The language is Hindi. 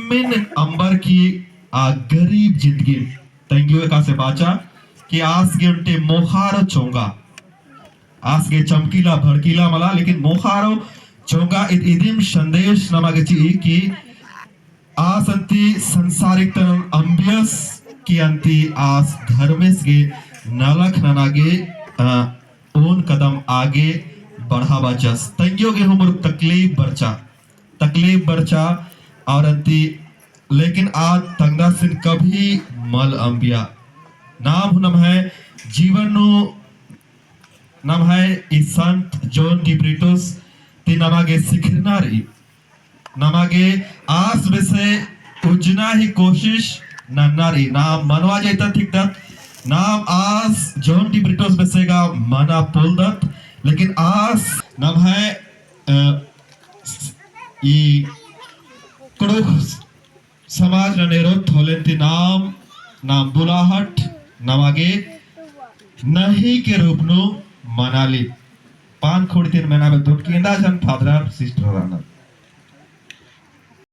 जमीन अंबर की गरीब जिंदगी तंगियो का से बाचा कि आज के उनटे मोहारो चोंगा आज के चमकीला भड़कीला मला लेकिन मोहारो चोंगा इदिम संदेश नमागे ची कि आज अंति संसारिक तन अंबियस की अंति आज धर्मेश के नलख ननागे ओन कदम आगे बढ़ावा जस तंगियो के हमर तकलीफ बरचा और अंति लेकिन आज तंगदा सिन कभी मल अंबिया नाम हुनम है जीवन नु नाम है इस संत जॉन डी ब्रिटोस ती नमागे सिखनारी नमागे आस वैसे उजना ही कोशिश नन्नारी नाम मनवा जाता ठीक तक नाम आस जॉन डी ब्रिटोस बेसेगा मना पुल दत लेकिन आस नाम है ई कड़ोख समाज ननेरो थोलेंती नाम बुलाहट नमागे नहीं के रूप नु मनाली पान खोड़ी तीन महीना में दुट की इंदा जन फादर सिस्टर राना